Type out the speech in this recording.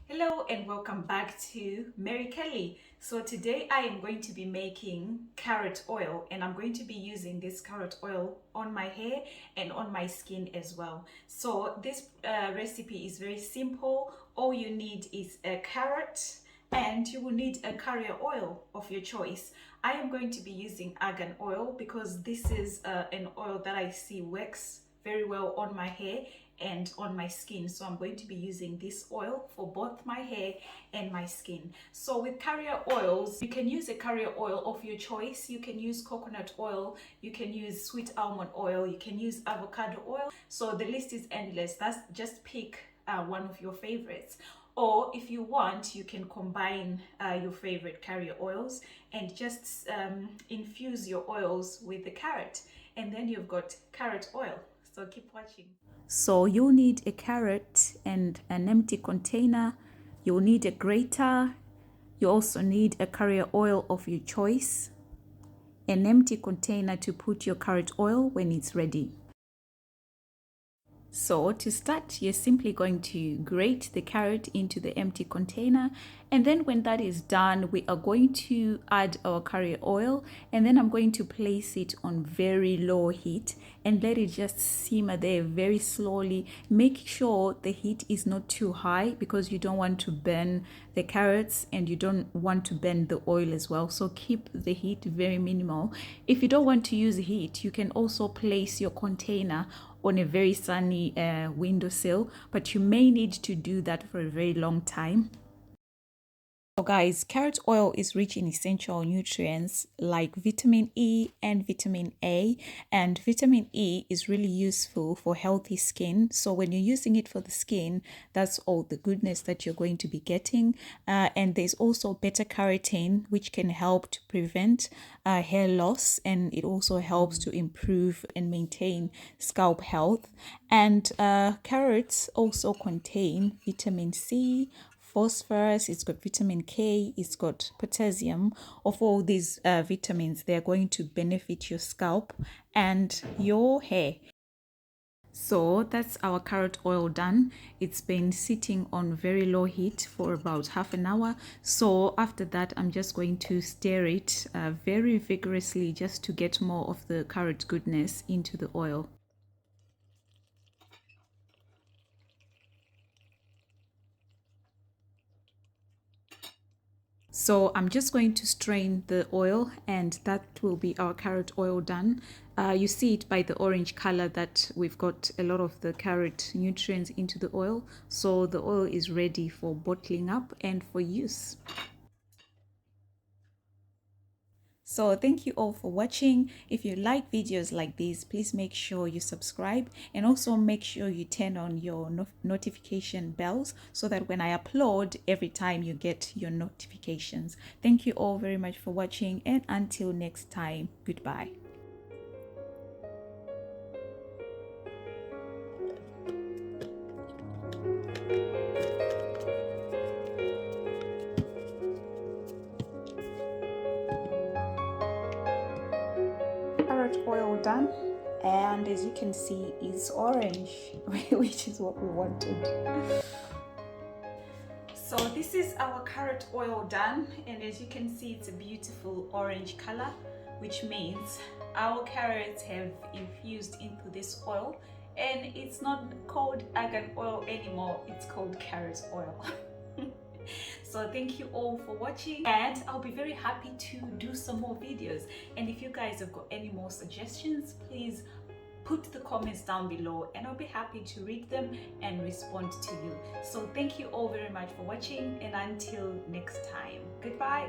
Hello and welcome back to Mary Kelly. So today I am going to be making carrot oil, and I'm going to be using this carrot oil on my hair and on my skin as well. So this recipe is very simple. All you need is a carrot and you will need a carrier oil of your choice. I am going to be using argan oil because this is an oil that I see works very well on my hair and on my skin. So I'm going to be using this oil for both my hair and my skin. So with carrier oils, you can use a carrier oil of your choice. You can use coconut oil, you can use sweet almond oil, you can use avocado oil. So the list is endless. That's just pick one of your favorites. Or if you want, you can combine your favorite carrier oils and just infuse your oils with the carrot, and then you've got carrot oil. So keep watching. So you'll need a carrot and an empty container. You'll need a grater. You also need a carrier oil of your choice, an empty container to put your carrot oil when it's ready. So to start, you're simply going to grate the carrot into the empty container, and then when that is done, we are going to add our carrier oil, and then I'm going to place it on very low heat and let it just simmer there very slowly. Make sure the heat is not too high because you don't want to burn the carrots and you don't want to burn the oil as well. So keep the heat very minimal. If you don't want to use heat, you can also place your container on a very sunny windowsill, but you may need to do that for a very long time. So guys, carrot oil is rich in essential nutrients like vitamin E and vitamin A, and vitamin E is really useful for healthy skin. So when you're using it for the skin, that's all the goodness that you're going to be getting. And there's also beta carotene, which can help to prevent hair loss, and it also helps to improve and maintain scalp health. And carrots also contain vitamin C, phosphorus, it's got vitamin K, it's got potassium. Of all these vitamins, they're going to benefit your scalp and your hair. So that's our carrot oil done. It's been sitting on very low heat for about half an hour. So after that, I'm just going to stir it very vigorously just to get more of the carrot goodness into the oil. So I'm just going to strain the oil, and that will be our carrot oil done. You see it by the orange color that we've got a lot of the carrot nutrients into the oil. So the oil is ready for bottling up and for use. So thank you all for watching. If you like videos like these, please make sure you subscribe, and also make sure you turn on your notification bells so that when I upload, every time you get your notifications. Thank you all very much for watching, and until next time, goodbye. Carrot oil done, and as you can see, it's orange, which is what we wanted. So this is our carrot oil done, and as you can see, it's a beautiful orange color, which means our carrots have infused into this oil, and it's not called argan oil anymore, it's called carrot oil. So thank you all for watching, and I'll be very happy to do some more videos. And if you guys have got any more suggestions, please put the comments down below, and I'll be happy to read them and respond to you. So thank you all very much for watching, and until next time, goodbye.